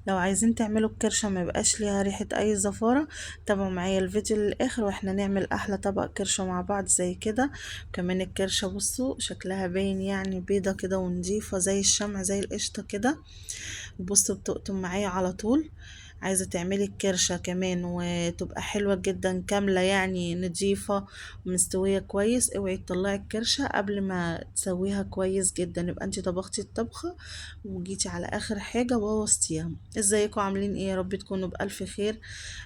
لو عايزين تعملوا الكرشة ما يبقاش ليها ريحة اي زفارة، تابعوا معايا الفيديو للاخر واحنا نعمل احلى طبق كرشة مع بعض زي كده. كمان الكرشة بصوا شكلها باين يعني بيضة كده ونضيفة زي الشمع زي القشطة كده. بصوا بتقطم معايا على طول. عايزة تعملي الكرشة كمان وتبقى حلوة جدا كاملة يعني نضيفة ومستوية كويس، اوعي تطلعي الكرشة قبل ما تسويها كويس جدا، يبقى انتي طبختي الطبخة وجيتي على اخر حاجة ووصتيها. ازيكم عاملين ايه؟ يا رب تكونوا بألف خير.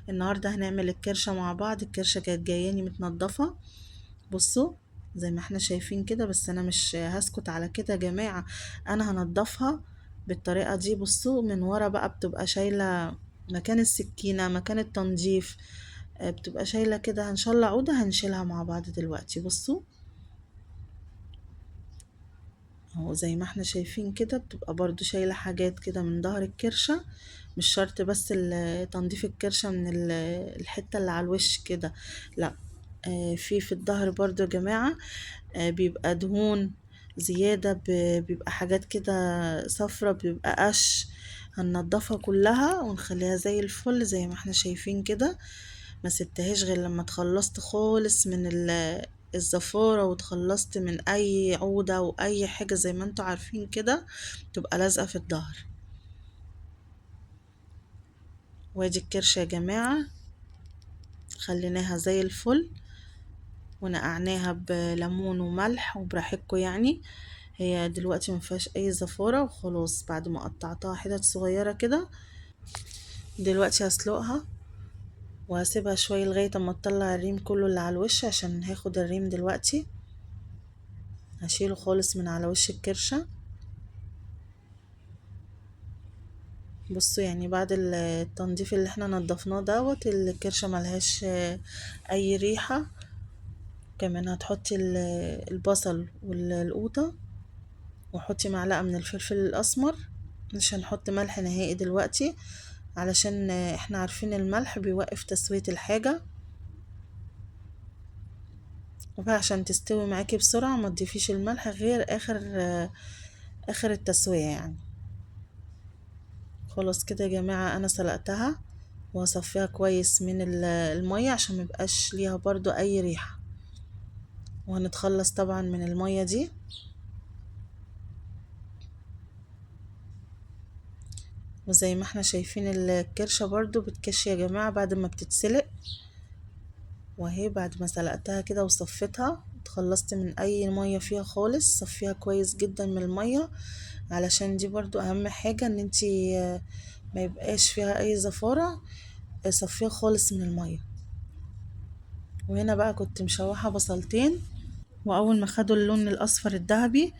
النهاردة هنعمل الكرشة مع بعض. الكرشة كانت جاياني متنضفة، بصوا زي ما احنا شايفين كده، بس انا مش هسكت على كده يا جماعة، انا هنضفها بالطريقة دي. بصوا من ورا بقى بتبقى شايلة مكان السكينة مكان التنظيف، بتبقى شايلة كده. ان شاء الله عودة هنشيلها مع بعض دلوقتي. بصوا اهو زي ما احنا شايفين كده بتبقى برضو شايلة حاجات كده من ظهر الكرشة. مش شرط بس تنظيف الكرشة من الحتة اللي على الوش كده، لا، في الظهر برضو يا جماعة بيبقى دهون زيادة، بيبقى حاجات كده صفرة، بيبقى قش. هننضفها كلها ونخليها زي الفل زي ما احنا شايفين كده. ما سبتهاش غير لما اتخلصت خالص من الزفارة وتخلصت من اي عودة واي حاجة زي ما انتوا عارفين كده تبقى لازقة في الظهر. وادي الكرش يا جماعة خليناها زي الفل ونقعناها بليمون وملح وبراحتكم يعني. هي دلوقتي مفيهاش اي زفارة وخلاص بعد ما قطعتها حتت صغيرة كده. دلوقتي هسلقها وهسيبها شوية لغاية اما تطلع الريم كله اللي على الوش، عشان هاخد الريم دلوقتي هشيله خالص من على وش الكرشة. بصوا يعني بعد التنظيف اللي احنا نضفناه دوت الكرشة ملهاش اي ريحة. كمان هتحطي البصل والقوطة وحطي معلقة من الفلفل الاسمر. مش هنحط ملح نهائي دلوقتي علشان احنا عارفين الملح بيوقف تسوية الحاجة، وبقى عشان تستوي معاكي بسرعة ما تضيفيش الملح غير اخر التسوية يعني. خلاص كده يا جماعة انا سلقتها وهصفيها كويس من المية عشان ميبقاش ليها برضو اي ريحة، وهنتخلص طبعا من المية دي. وزي ما احنا شايفين الكرشة برضو بتكش يا جماعة بعد ما بتتسلق، وهي بعد ما سلقتها كده وصفتها اتخلصت من اي مية فيها خالص. صفيها كويس جدا من المية علشان دي برضو اهم حاجة ان انتي ما يبقاش فيها اي زفارة. صفيها خالص من المية. وهنا بقى كنت مشوحة بصلتين، واول ما خدوا اللون الاصفر الذهبي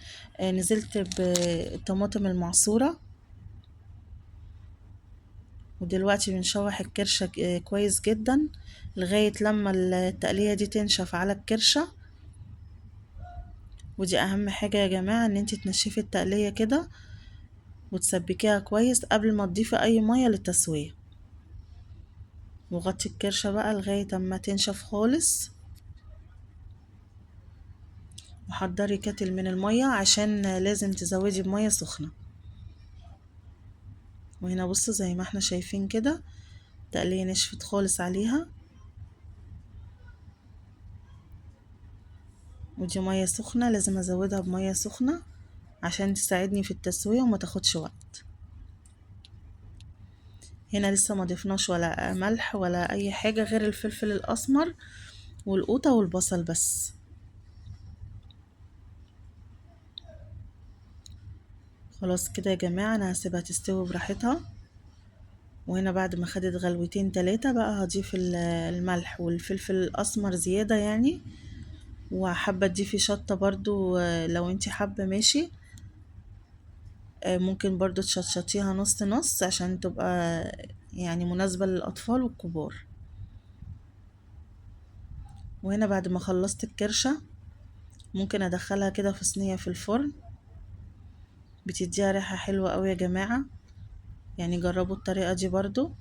نزلت بالطماطم المعصورة. ودلوقتي بنشوح الكرشة كويس جدا لغاية لما التقلية دي تنشف على الكرشة. ودي اهم حاجة يا جماعة ان انتي تنشفي التقلية كده وتسبكيها كويس قبل ما تضيفي اي مية للتسوية. وغطي الكرشة بقى لغاية اما تنشف خالص، وحضري كاتل من المية عشان لازم تزودي بمية سخنة. وهنا بصوا زي ما احنا شايفين كده التقلية نشفت خالص عليها. ودي مية سخنة لازم ازودها بمية سخنة عشان تساعدني في التسوية وما تاخدش وقت. هنا لسه ما ضفناش ولا ملح ولا اي حاجة غير الفلفل الاسمر والقوطة والبصل بس. خلاص كده يا جماعة انا هسيبها تستوي براحتها. وهنا بعد ما خدت غلوتين تلاتة بقى هضيف الملح والفلفل الاسمر زيادة يعني. وحابة تضيفي شطة برضو لو انتي حابة ماشي. ممكن برضو تشطشطيها نص نص عشان تبقى يعني مناسبة للأطفال والكبار. وهنا بعد ما خلصت الكرشة ممكن أدخلها كده في صينية في الفرن، بتديها ريحة حلوة أوي يا جماعة. يعني جربوا الطريقة دي برضو.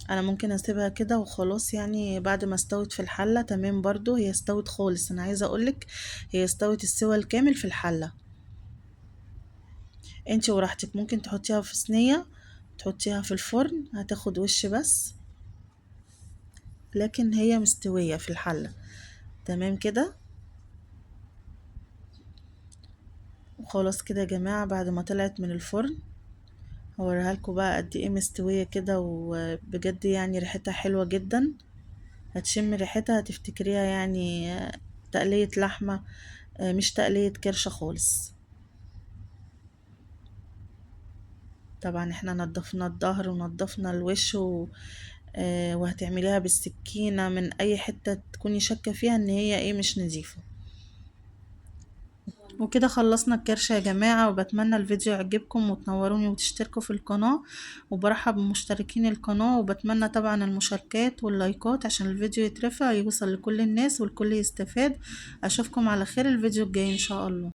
أنا ممكن أسيبها كده وخلاص يعني بعد ما استوت في الحلة تمام. برضو هي استوت خالص، أنا عايزة أقولك هي استوت السوى الكامل في الحلة. انتي وراحتك، ممكن تحطيها في صينية، تحطيها في الفرن، هتاخد وش بس، لكن هي مستوية في الحلة. تمام كده. وخلاص كده يا جماعة، بعد ما طلعت من الفرن هوريها لكم بقى قد ايه مستوية كده، وبجد يعني ريحتها حلوة جدا. هتشم ريحتها هتفتكريها يعني تقلية لحمة، مش تقلية كرشة خالص. طبعا احنا نضفنا الظهر ونضفنا الوش وهتعمليها بالسكينة من اي حتة تكوني شاكة فيها ان هي ايه مش نظيفة. وكده خلصنا الكرشة يا جماعة، وبتمنى الفيديو يعجبكم وتنوروني وتشتركوا في القناة، وبرحب بمشتركين القناة، وبتمنى طبعا المشاركات واللايكات عشان الفيديو يترفع يوصل لكل الناس والكل يستفاد. اشوفكم على خير الفيديو الجاي ان شاء الله.